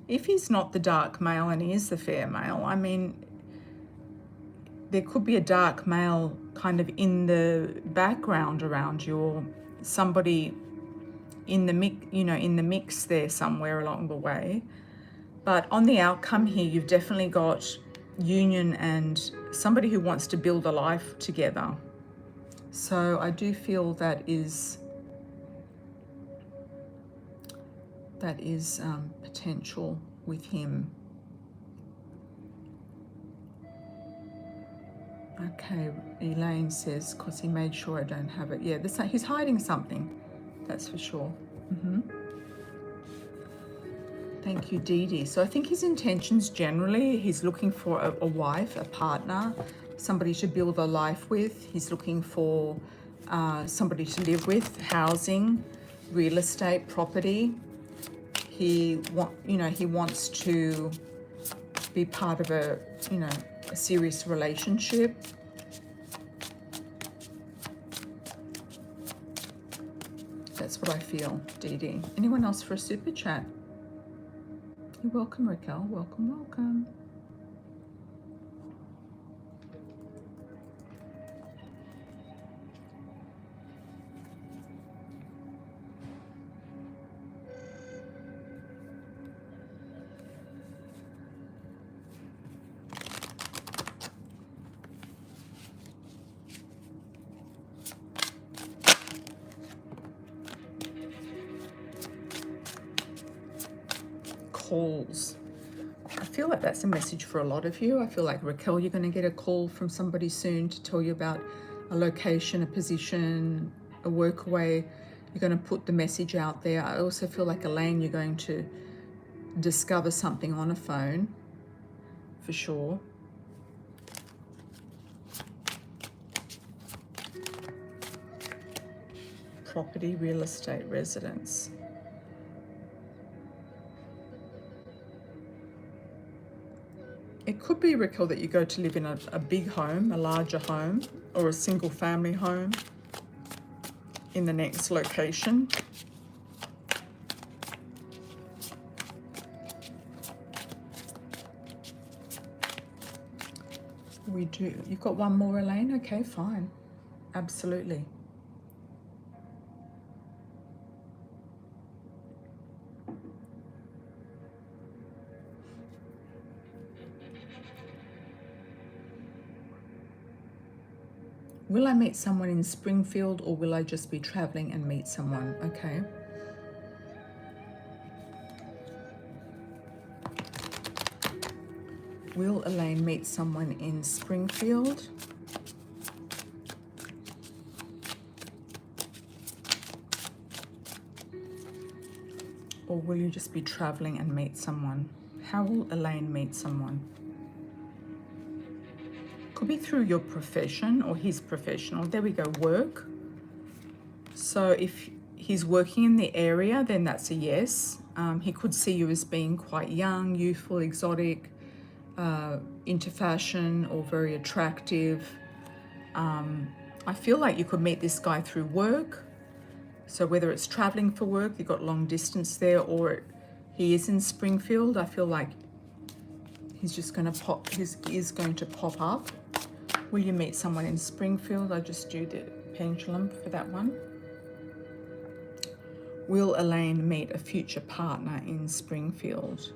if he's not the dark male and he is the fair male, I mean, there could be a dark male kind of in the background around you, or somebody in the mix, in the mix there somewhere along the way. But on the outcome here, you've definitely got union and somebody who wants to build a life together. So I do feel that is potential with him. Okay, Elaine says, because he made sure I don't have it. Yeah, he's hiding something, that's for sure. Thank you, Dee Dee. So I think his intentions generally, he's looking for a wife, a partner, somebody to build a life with. He's looking for somebody to live with, housing, real estate, property. He wants to be part of a serious relationship. That's what I feel, Dee Dee. Anyone else for a super chat? You're welcome, Raquel. Welcome, welcome. Calls. I feel like that's a message for a lot of you. I feel like, Raquel, you're going to get a call from somebody soon to tell you about a location, a position, a workaway. You're going to put the message out there. I also feel like, Elaine, you're going to discover something on a phone, for sure. Property, real estate, residence. It could be, Raquel, that you go to live in a big home, a larger home, or a single family home in the next location. We do. You've got one more, Elaine? Okay, fine. Absolutely. Will I meet someone in Springfield, or will I just be traveling and meet someone? Okay. Will Elaine meet someone in Springfield? Or will you just be traveling and meet someone? How will Elaine meet someone? Could be through your profession or his professional. There we go, work. So if he's working in the area, then that's a yes. He could see you as being quite young, youthful, exotic, into fashion, or very attractive. I feel like you could meet this guy through work. So whether it's traveling for work, you've got long distance there, or he is in Springfield, I feel like he's just going to pop, he is going to pop up. Will you meet someone in Springfield? I just do the pendulum for that one. Will Elaine meet a future partner in Springfield?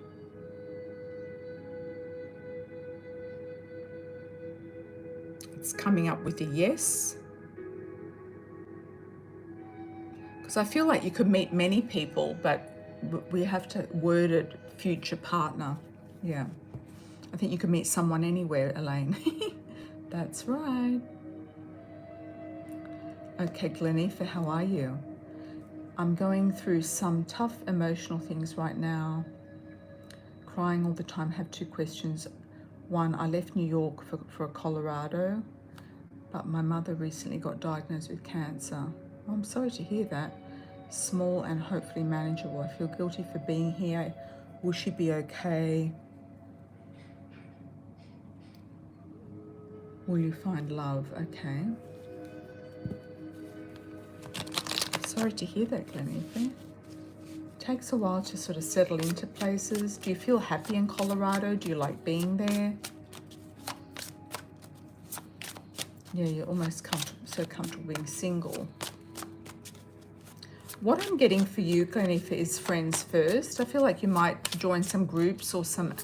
It's coming up with a yes. Because I feel like you could meet many people, but we have to word it future partner. Yeah. I think you could meet someone anywhere, Elaine. That's right. Okay, Glenifa, how are you? I'm going through some tough emotional things right now. Crying all the time. Have two questions. One, I left New York for Colorado, but my mother recently got diagnosed with cancer. I'm sorry to hear that. Small and hopefully manageable. I feel guilty for being here. Will she be okay? Will you find love? Okay. Sorry to hear that, Glenethan. Takes a while to sort of settle into places. Do you feel happy in Colorado? Do you like being there? Yeah, you're almost so comfortable being single. What I'm getting for you, Glenifa, is friends first. I feel like you might join some groups or some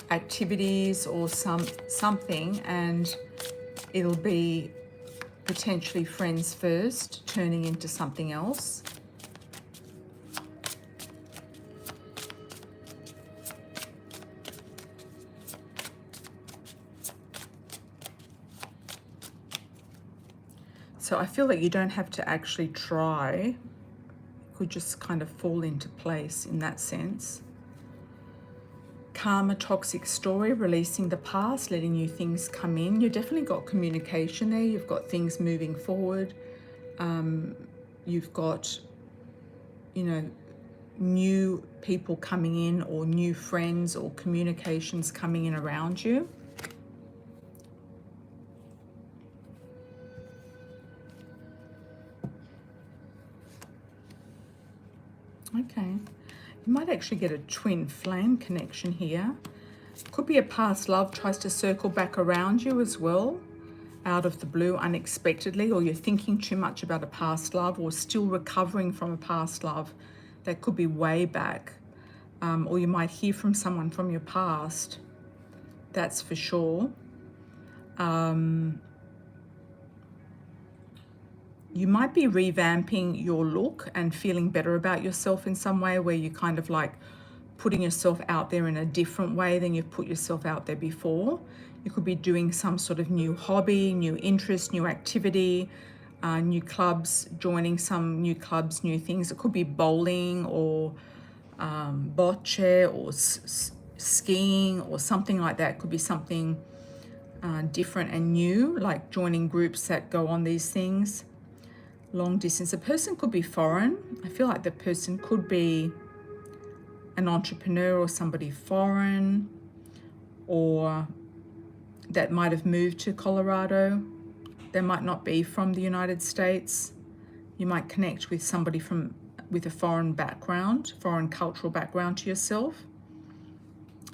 activities or something, and it'll be potentially friends first, turning into something else. So I feel like you don't have to actually try. Could just kind of fall into place in that sense. Karma, toxic story, releasing the past, letting new things come in. You've definitely got communication there. You've got things moving forward. You've got, you know, new people coming in, or new friends or communications coming in around you. Okay, you might actually get a twin flame connection here. Could be a past love tries to circle back around you as well, out of the blue, unexpectedly, or you're thinking too much about a past love, or still recovering from a past love that could be way back. Or you might hear from someone from your past, that's for sure. You might be revamping your look and feeling better about yourself in some way, where you're kind of like putting yourself out there in a different way than you've put yourself out there before. You could be doing some sort of new hobby, new interest, new activity, new clubs, joining some new clubs, new things. It could be bowling or bocce or skiing or something like that. It could be something different and new, like joining groups that go on these things. Long distance. A person could be foreign. I feel like the person could be an entrepreneur or somebody foreign, or that might have moved to Colorado. They might not be from the United States. You might connect with somebody with a foreign background, foreign cultural background to yourself.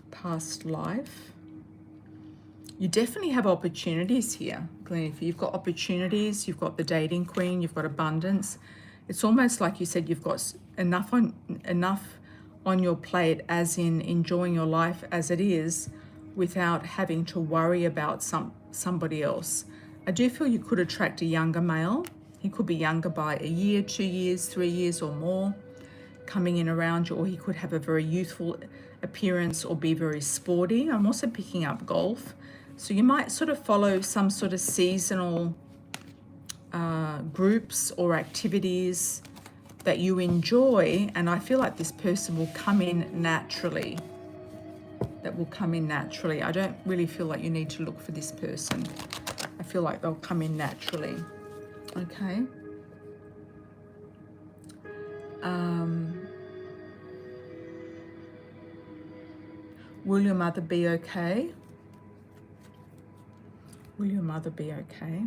Past life. You definitely have opportunities here, Glenn. You've got opportunities, you've got the dating queen, you've got abundance. It's almost like you said you've got enough on your plate, as in enjoying your life as it is, without having to worry about somebody else. I do feel you could attract a younger male. He could be younger by a year, 2 years, 3 years or more, coming in around you, or he could have a very youthful appearance or be very sporty. I'm also picking up golf. So you might sort of follow some sort of seasonal groups or activities that you enjoy, and I feel like this person will come in naturally. That will come in naturally. I don't really feel like you need to look for this person. I feel like they'll come in naturally. Okay. Will your mother be okay? Will your mother be okay?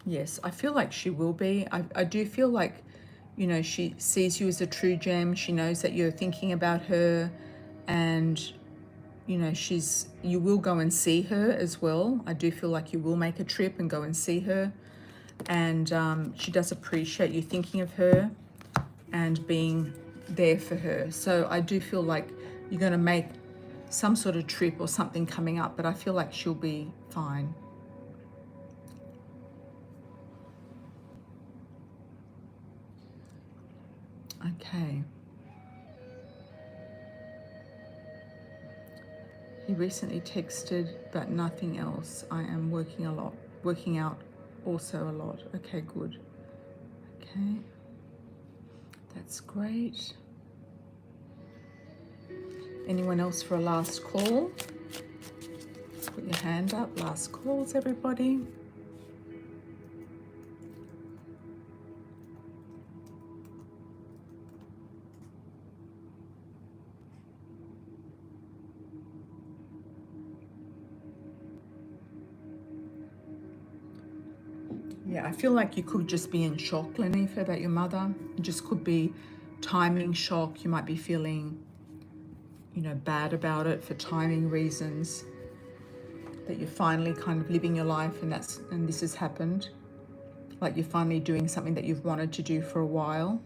Yes, I feel like she will be. I do feel like, you know, she sees you as a true gem. She knows that you're thinking about her, and, you know, you will go and see her as well. I do feel like you will make a trip and go and see her. And she does appreciate you thinking of her and being there for her. So I do feel like you're going to make some sort of trip or something coming up, but I feel like she'll be fine. Okay. He recently texted, but nothing else. I am working out also a lot. Okay, good. Okay. That's great. Anyone else for a last call? Put your hand up. Last calls, everybody. Yeah, I feel like you could just be in shock, Lenifa, about your mother. It just could be timing shock. You might be feeling, you know, bad about it for timing reasons. That you're finally kind of living your life, and this has happened. Like you're finally doing something that you've wanted to do for a while.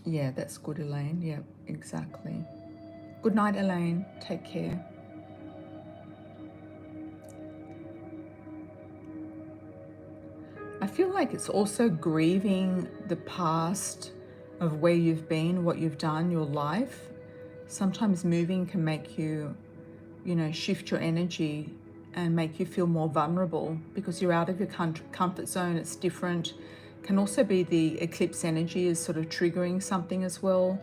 Yeah, that's good, Elaine. Yeah, exactly. Good night, Elaine. Take care. I feel like it's also grieving the past of where you've been, what you've done, your life. Sometimes moving can make you, you know, shift your energy and make you feel more vulnerable because you're out of your comfort zone. It's different. Can also be the eclipse energy is sort of triggering something as well.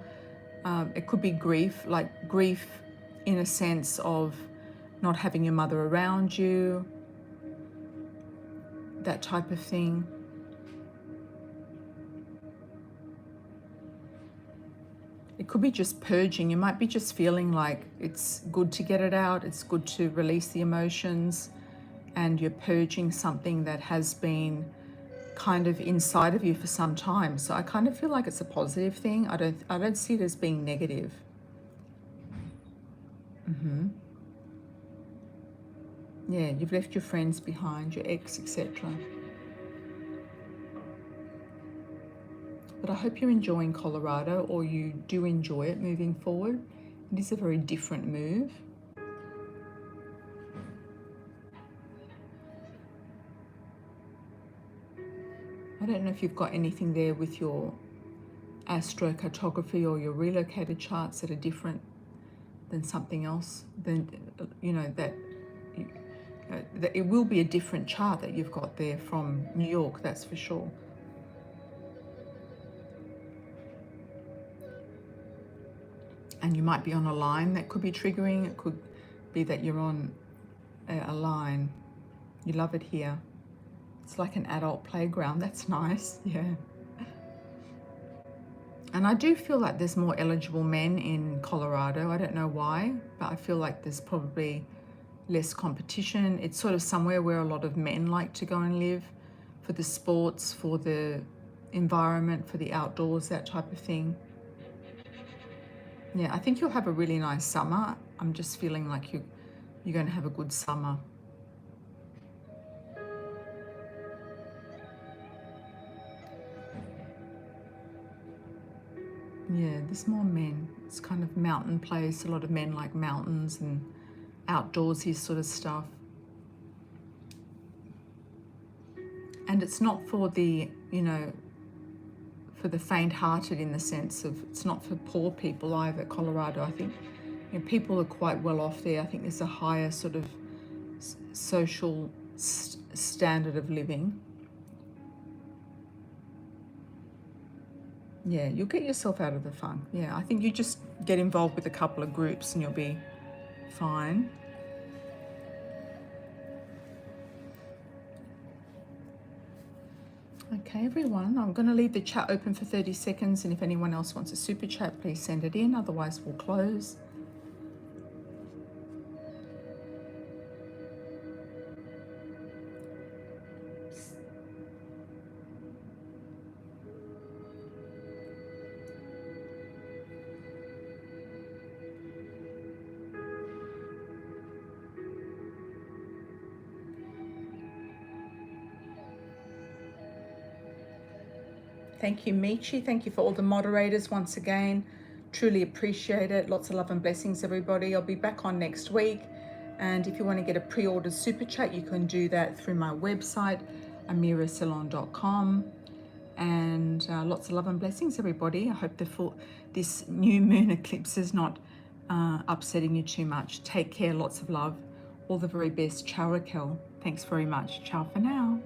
It could be grief, like grief in a sense of not having your mother around you, that type of thing. It could be just purging. You might be just feeling like it's good to get it out. It's good to release the emotions, and you're purging something that has been kind of inside of you for some time. So I kind of feel like it's a positive thing. I don't see it as being negative. Yeah, you've left your friends behind, your ex, etc. But I hope you're enjoying Colorado, or you do enjoy it moving forward. It is a very different move. I don't know if you've got anything there with your astrocartography or your relocated charts that are different than something else. Then, you know, that it will be a different chart that you've got there from New York, that's for sure. And you might be on a line that could be triggering. It could be that you're on a line. You love it here. It's like an adult playground. That's nice. Yeah. And I do feel like there's more eligible men in Colorado. I don't know why, but I feel like there's probably less competition. It's sort of somewhere where a lot of men like to go and live for the sports, for the environment, for the outdoors, that type of thing. Yeah, I think you'll have a really nice summer. I'm just feeling like you're going to have a good summer. Yeah, there's more men. It's kind of mountain place. A lot of men like mountains and outdoorsy sort of stuff. And it's not for the, you know, for the faint-hearted, in the sense of it's not for poor people either. Colorado, I think, you know, people are quite well off there. I think there's a higher sort of social standard of living. Yeah, you'll get yourself out of the funk. Yeah, I think you just get involved with a couple of groups and you'll be fine. Okay, everyone, I'm going to leave the chat open for 30 seconds, and if anyone else wants a super chat, please send it in. Otherwise, we'll close. Thank you, Michi. Thank you for all the moderators once again. Truly appreciate it. Lots of love and blessings, everybody. I'll be back on next week. And if you want to get a pre-ordered super chat, you can do that through my website, amiracelon.com. And lots of love and blessings, everybody. I hope this new moon eclipse is not upsetting you too much. Take care. Lots of love. All the very best. Ciao, Raquel. Thanks very much. Ciao for now.